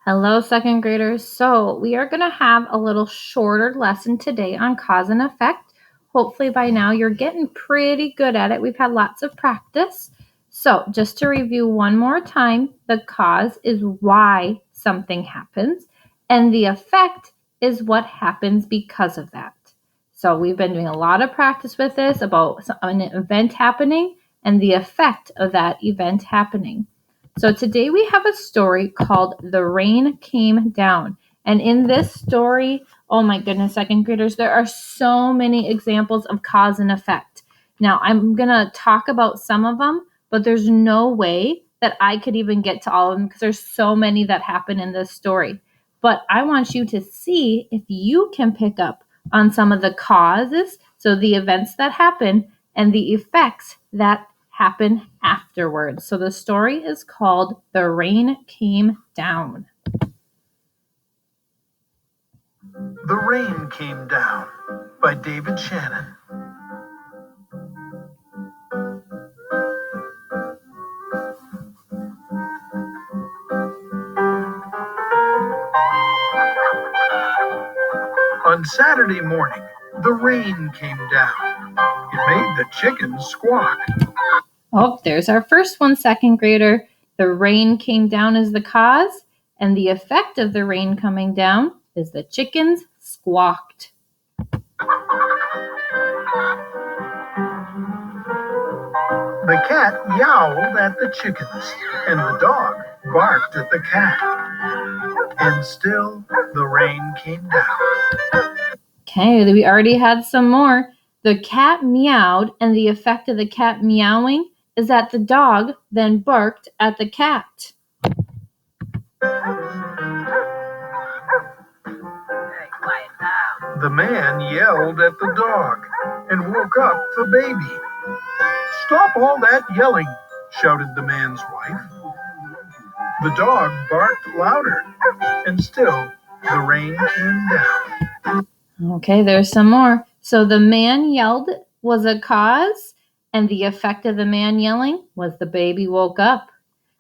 Hello, second graders. So we are going to have a little shorter lesson today on cause and effect. Hopefully by now you're getting pretty good at it. We've had lots of practice. So just to review one more time, the cause is why something happens, and the effect is what happens because of that. So we've been doing a lot of practice with this about an event happening and the effect of that event happening. So today we have a story called The Rain Came Down. And in this story, oh my goodness, second graders, there are so many examples of cause and effect. Now, I'm going to talk about some of them, but there's no way that I could even get to all of them because there's so many that happen in this story. But I want you to see if you can pick up on some of the causes, so the events that happen, and the effects that happen afterwards. So the story is called The Rain Came Down. The Rain Came Down by David Shannon. On Saturday morning, the rain came down. It made the chickens squawk. Oh, there's our first one, second grader. The rain came down is the cause, and the effect of the rain coming down is the chickens squawked. The cat yowled at the chickens, and the dog barked at the cat. And still the rain came down. Okay, we already had some more. The cat meowed, and the effect of the cat meowing is that the dog then barked at the cat. The man yelled at the dog and woke up the baby. "Stop all that yelling," shouted the man's wife. The dog barked louder, and still the rain came down. Okay, there's some more. So the man yelled was a cause, and the effect of the man yelling was the baby woke up.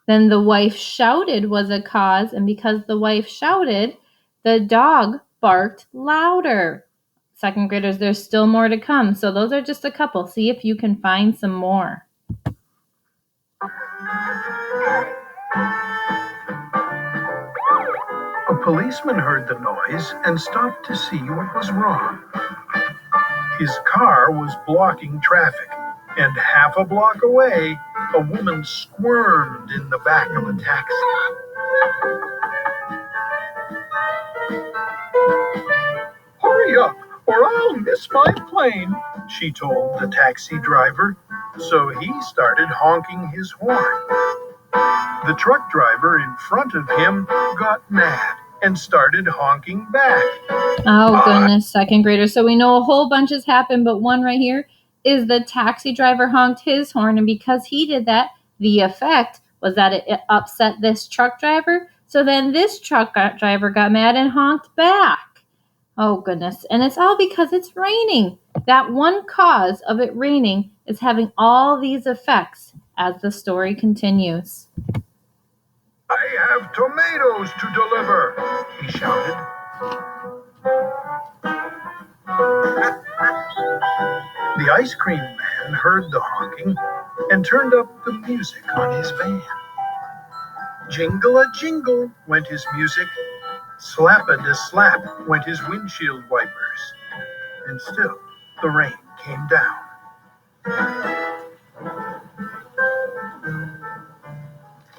Then the wife shouted was a cause, and because the wife shouted, the dog barked louder. Second graders, there's still more to come. So those are just a couple. See if you can find some more. A policeman heard the noise and stopped to see what was wrong. His car was blocking traffic, and half a block away, a woman squirmed in the back of a taxi. "Hurry up, or I'll miss my plane," she told the taxi driver. So he started honking his horn. The truck driver in front of him got mad and started honking back. Oh, goodness, second graders. So we know a whole bunch has happened, but one right here is the taxi driver honked his horn, and because he did that, the effect was that it upset this truck driver. So then this truck driver got mad and honked back. Oh, goodness. And it's all because it's raining. That one cause of it raining is having all these effects as the story continues. "I have tomatoes to deliver," he shouted. The ice cream man heard the honking and turned up the music on his van. Jingle-a-jingle went his music, slap-a-da-slap went his windshield wipers, and still the rain came down.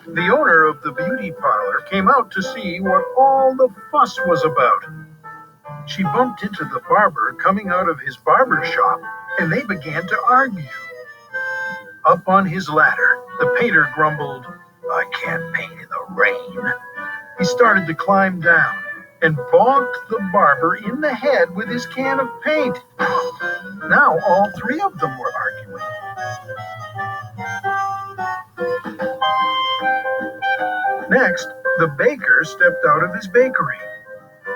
The owner of the beauty parlor came out to see what all the fuss was about. She bumped into the barber coming out of his barber shop, and they began to argue. Up on his ladder, the painter grumbled, "I can't paint in the rain." He started to climb down and bonked the barber in the head with his can of paint. Now all three of them were arguing. Next, the baker stepped out of his bakery.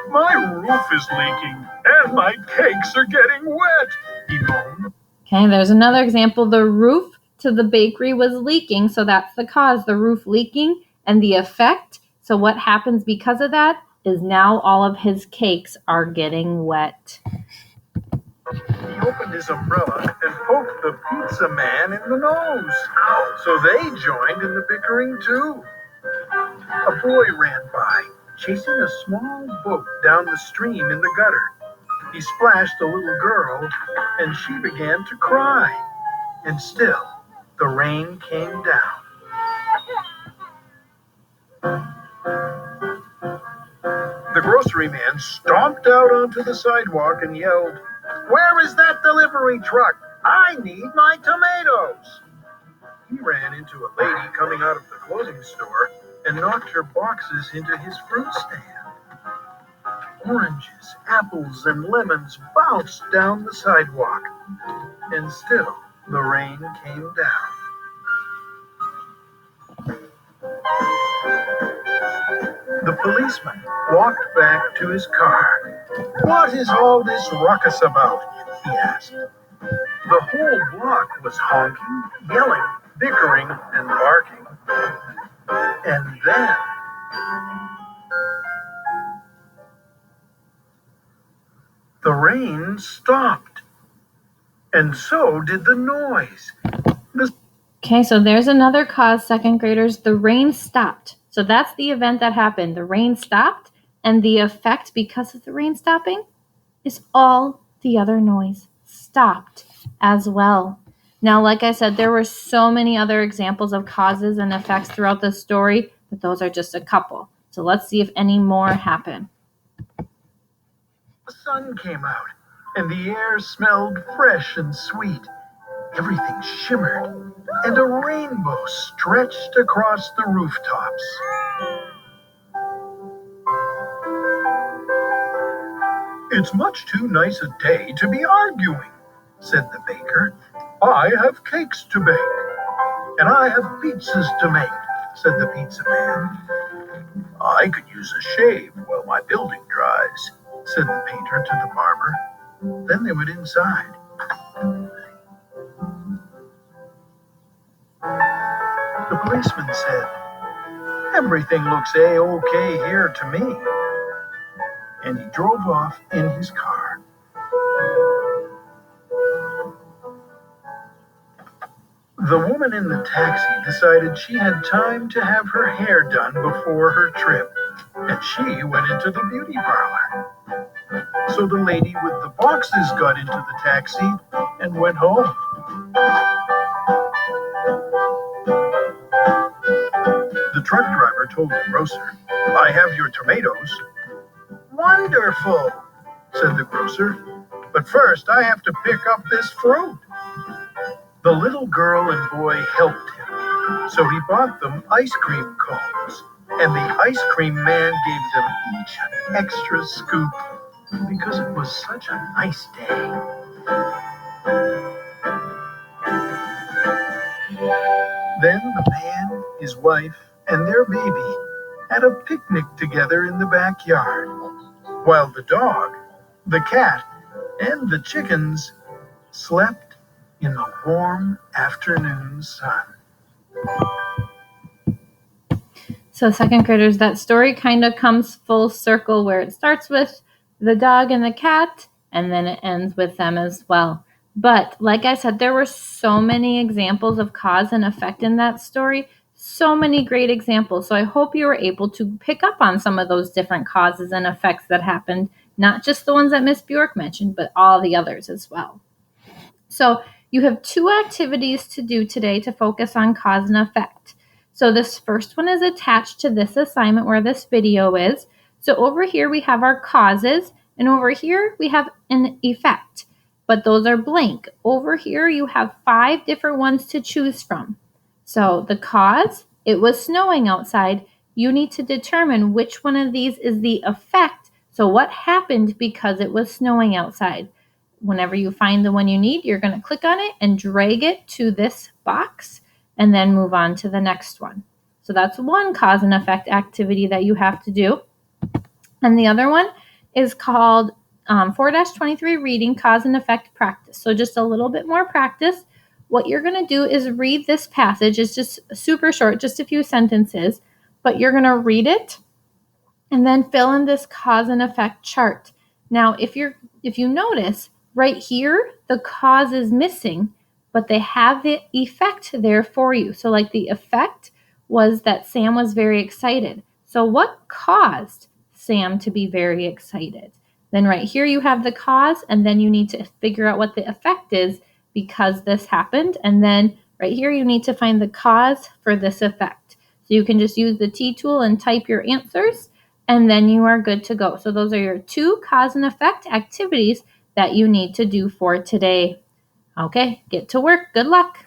"My roof is leaking, and my cakes are getting wet," he moaned. Okay, there's another example. The roof to the bakery was leaking, so that's the cause, the roof leaking, and the effect So what happens because of that is now all of his cakes are getting wet. He opened his umbrella and poked the pizza man in the nose. So they joined in the bickering too. A boy ran by, chasing a small boat down the stream in the gutter. He splashed the little girl, and she began to cry. And still, the rain came down. The grocery man stomped out onto the sidewalk and yelled, "Where is that delivery truck? I need my tomatoes!" He ran into a lady coming out of the clothing store and knocked her boxes into his fruit stand. Oranges, apples, and lemons bounced down the sidewalk, and still the rain came down. The policeman walked back to his car. "What is all this ruckus about?" he asked. The whole block was honking, yelling, bickering, and barking. And then the rain stopped, and so did the noise. Okay, so there's another cause, second graders. The rain stopped. So that's the event that happened. The rain stopped, and the effect because of the rain stopping is all the other noise stopped as well. Now, like I said, there were so many other examples of causes and effects throughout the story, but those are just a couple. So let's see if any more happen. The sun came out, and the air smelled fresh and sweet. Everything shimmered, and a rainbow stretched across the rooftops. "It's much too nice a day to be arguing," said the baker. "I have cakes to bake." "And I have pizzas to make," said the pizza man. "I could use a shave while my building dries," said the painter to the barber. Then they went inside. The policeman said, "Everything looks A-OK here to me." And he drove off in his car. The woman in the taxi decided she had time to have her hair done before her trip, and she went into the beauty parlor. So the lady with the boxes got into the taxi and went home. The truck driver told the grocer, "I have your tomatoes." "Wonderful," said the grocer, "but first I have to pick up this fruit." The little girl and boy helped him, so he bought them ice cream cones, and the ice cream man gave them each an extra scoop because it was such a nice day. Then the man, his wife, and their baby had a picnic together in the backyard, while the dog, the cat, and the chickens slept in the warm afternoon sun. So second graders, that story kind of comes full circle where it starts with the dog and the cat, and then it ends with them as well. But like I said, there were so many examples of cause and effect in that story, so many great examples. So I hope you were able to pick up on some of those different causes and effects that happened, not just the ones that Miss Bjork mentioned, but all the others as well. So you have two activities to do today to focus on cause and effect. So this first one is attached to this assignment where this video is. So over here we have our causes, and over here we have an effect, but those are blank. Over here you have 5 different ones to choose from. So the cause, it was snowing outside. You need to determine which one of these is the effect. So what happened because it was snowing outside? Whenever you find the one you need, you're going to click on it and drag it to this box and then move on to the next one. So that's one cause and effect activity that you have to do. And the other one is called 4-23 reading cause and effect practice. So just a little bit more practice. What you're going to do is read this passage. It's just super short, just a few sentences. but you're going to read it and then fill in this cause and effect chart. Now, if you notice right here, the cause is missing, but they have the effect there for you. So like the effect was that Sam was very excited. So what caused Sam to be very excited? Then right here you have the cause, and then you need to figure out what the effect is because this happened. And then right here you need to find the cause for this effect. So you can just use the T tool and type your answers, and then you are good to go. So those are your 2 cause and effect activities that you need to do for today. Okay, get to work. Good luck.